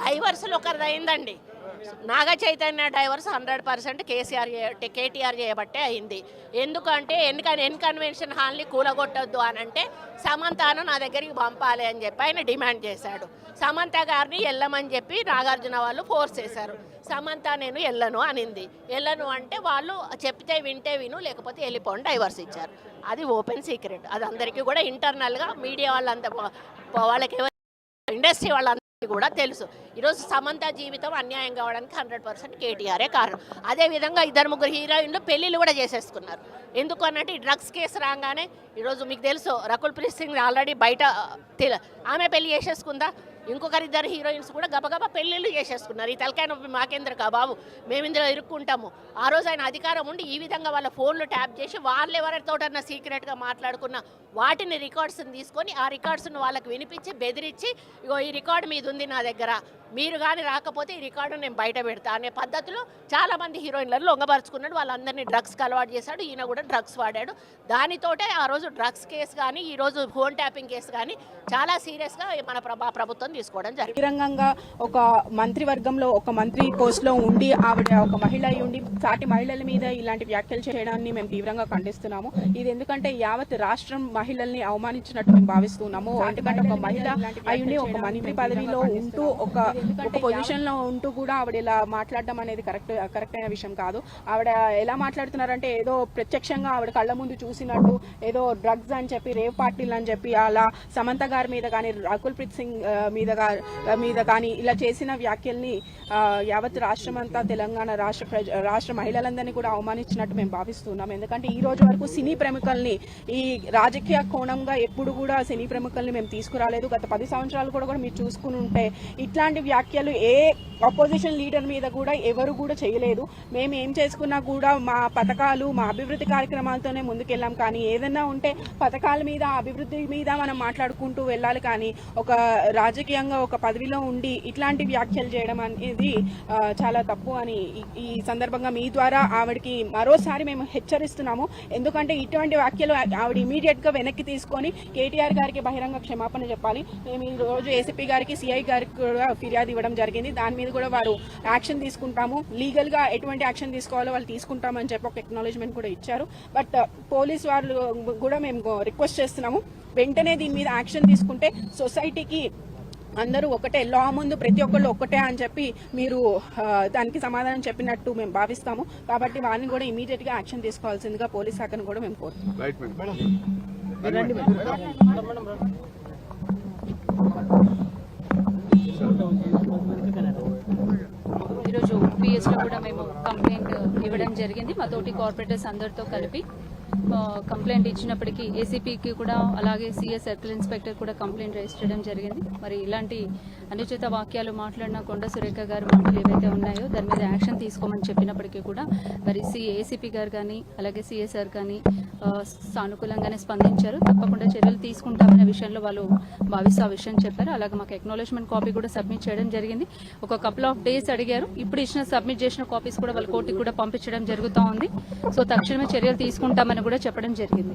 డైవర్సులు ఒకరిదైందండి. Naga Chaitanya divorce 100% KTR చేయబట్టే అయింది. ఎందుకంటే ఎన్కన్వెన్షన్ హాల్ని కూలగొట్టొద్దు అని అంటే సమంతను నా దగ్గరికి పంపాలి అని చెప్పి ఆయన డిమాండ్ చేశాడు. సమంత గారిని వెళ్ళమని చెప్పి నాగార్జున వాళ్ళు ఫోర్స్ చేశారు. సమంత నేను వెళ్ళను అనింది. వెళ్ళను అంటే వాళ్ళు చెప్తే వింటే విను, లేకపోతే వెళ్ళిపోండి, డైవర్స్ ఇచ్చారు. అది ఓపెన్ సీక్రెట్. అది అందరికీ కూడా ఇంటర్నల్గా మీడియా వాళ్ళంతా వాళ్ళకి ఇండస్ట్రీ వాళ్ళంతా కూడా తెలుసు. ఈరోజు సమంత జీవితం అన్యాయం కావడానికి 100% కేటీఆరే కారణం. అదేవిధంగా 2-3 హీరోయిన్లు పెళ్ళిళ్ళు కూడా చేసేసుకున్నారు. ఎందుకు అన్నట్టు ఈ డ్రగ్స్ కేసు రాగానే ఈరోజు మీకు తెలుసు రకుల్ ప్రీత్ సింగ్ ఆల్రెడీ బయట ఆమె పెళ్లి చేసేసుకుందా. ఇంకొకరిద్దరు హీరోయిన్స్ కూడా గబగబా పెళ్ళిళ్ళు చేసేసుకున్నారు. ఈ తలకాయ నొప్పి మాకేంద్ర బాబు, మేము ఇందులో ఇరుక్కుంటాము. ఆ రోజు ఆయన అధికారం ఉండి ఈ విధంగా వాళ్ళ ఫోన్లు ట్యాప్ చేసి వాళ్ళు ఎవరితోటన్నా సీక్రెట్గా మాట్లాడుకున్న వాటిని రికార్డ్స్ని తీసుకొని ఆ రికార్డ్స్ను వాళ్ళకి వినిపించి బెదిరించి, ఇగో ఈ రికార్డు మీద ఉంది నా దగ్గర, మీరు కానీ రాకపోతే ఈ రికార్డు నేను బయట పెడతా అనే పద్ధతిలో చాలామంది హీరోయిన్లను లొంగపరుచుకున్నాడు. వాళ్ళందరినీ డ్రగ్స్కి అలవాటు చేశాడు. ఈయన కూడా డ్రగ్స్ వాడాడు. దానితోటే ఆ రోజు డ్రగ్స్ కేసు కానీ ఈరోజు ఫోన్ ట్యాపింగ్ కేసు కానీ చాలా సీరియస్గా మన ప్రభుత్వం తీసుకోవడం జరిగింది. బహిరంగంగా ఒక మంత్రివర్గంలో ఒక మంత్రి పోస్ట్లో ఉండి ఆవిడ ఒక మహిళ అయి ఉండి సాటి మహిళల మీద ఇలాంటి వ్యాఖ్యలు చేయడాన్ని మేము తీవ్రంగా ఖండిస్తున్నాము. ఇది ఎందుకంటే యావత్ రాష్ట్రం మహిళల్ని అవమానించినట్టు మేము భావిస్తున్నాము. ఎందుకంటే ఒక మహిళ అయ్యుండి ఒక మంత్రి పదవిలో ఉంటూ ఒక పొజిషన్ లో ఉంటూ కూడా ఆవిడ ఇలా మాట్లాడడం అనేది కరెక్ట్ అయిన విషయం కాదు. ఆవిడ ఎలా మాట్లాడుతున్నారంటే ఏదో ప్రత్యక్షంగా ఆవిడ కళ్ళ ముందు చూసినట్టు ఏదో డ్రగ్స్ అని చెప్పి రేవ్ పార్టీలు అని చెప్పి అలా సమంత గారి మీద కానీ రకుల్ ప్రీత్ సింగ్ మీద కానీ ఇలా చేసిన వ్యాఖ్యల్ని యావత్ రాష్ట్రం అంతా తెలంగాణ రాష్ట్ర మహిళలందరినీ కూడా అవమానించినట్టు మేము భావిస్తున్నాం. ఎందుకంటే ఈ రోజు వరకు సినీ ప్రముఖుల్ని ఈ రాజకీయ కోణంగా ఎప్పుడు కూడా సినీ ప్రముఖుల్ని మేము తీసుకురాలేదు. గత 10 సంవత్సరాలు కూడా మీరు చూసుకుని ఉంటే ఇట్లాంటి వ్యాఖ్యలు ఏ అపోజిషన్ లీడర్ మీద కూడా ఎవరు కూడా చేయలేదు. మేము ఏం చేసుకున్నా కూడా మా పథకాలు మా అభివృద్ధి కార్యక్రమాలతోనే ముందుకెళ్ళాం. కానీ ఏదైనా ఉంటే పథకాల మీద అభివృద్ధి మీద మనం మాట్లాడుకుంటూ వెళ్ళాలి. కానీ ఒక రాజకీయంగా ఒక పదవిలో ఉండి ఇట్లాంటి వ్యాఖ్యలు చేయడం అనేది చాలా తప్పు అని ఈ సందర్భంగా మీ ద్వారా ఆవిడకి మరోసారి మేము హెచ్చరిస్తున్నాము. ఎందుకంటే ఇటువంటి వ్యాఖ్యలు ఆవిడ ఇమీడియట్ గా వెనక్కి తీసుకొని కేటీఆర్ గారికి బహిరంగ క్షమాపణ చెప్పాలి. మేము ఈ రోజు ఏసీపీ గారికి సిఐ గారికి కూడా ఫిర్యాదు ఇవ్వడం జరిగింది. దాని మీద కూడా వారు యాక్షన్ తీసుకుంటాము, లీగల్ గా ఎటువంటి యాక్షన్ తీసుకోవాలో వాళ్ళు తీసుకుంటామని చెప్పి ఒక ఎక్నాలజ్మెంట్ కూడా ఇచ్చారు. బట్ పోలీస్ వాళ్ళు కూడా మేము రిక్వెస్ట్ చేస్తున్నాము, వెంటనే దీని మీద యాక్షన్ తీసుకుంటే సొసైటీకి అందరూ ఒకటే, లా ముందు ప్రతి ఒక్కళ్ళు ఒక్కటే అని చెప్పి మీరు దానికి సమాధానం చెప్పినట్టు మేము భావిస్తాము. కాబట్టి వాళ్ళని కూడా ఇమీడియట్ గా యాక్షన్ తీసుకోవాల్సిందిగా పోలీస్ శాఖను కూడా మేము కోరుతున్నాం. ఈరోజు పిఎస్లో కూడా మేము కంప్లైంట్ ఇవ్వడం జరిగింది. మా తోటి కార్పొరేటర్స్ అందరితో కలిపి కంప్లైంట్ ఇచ్చినప్పటికీ ఏసీపీకి కూడా అలాగే సిఎస్ సర్కిల్ ఇన్స్పెక్టర్ కూడా కంప్లైంట్ రైజ్ చేయడం జరిగింది. మరి ఇలాంటి అనుచిత వాక్యాలు మాట్లాడిన కొండ సురేఖ గారి మాటలు ఏవైతే ఉన్నాయో దాని మీద యాక్షన్ తీసుకోమని చెప్పినప్పటికీ కూడా మరి ఏసీపీ గారు కానీ అలాగే సిఎస్ఆర్ కానీ సానుకూలంగానే స్పందించారు. తప్పకుండా చర్యలు తీసుకుంటామనే విషయంలో వాళ్ళు భావిస్తూ ఆ విషయం చెప్పారు. అలాగే మాకు ఎక్నాలజ్మెంట్ కాపీ కూడా సబ్మిట్ చేయడం జరిగింది. ఒక కపుల్ ఆఫ్ డేస్ అడిగారు. ఇప్పుడు సబ్మిట్ చేసిన కాపీస్ కూడా వాళ్ళ కోర్టుకి కూడా పంపించడం జరుగుతూ ఉంది. సో తక్షణమే చర్యలు తీసుకుంటామని కూడా చెప్పడం జరిగింది.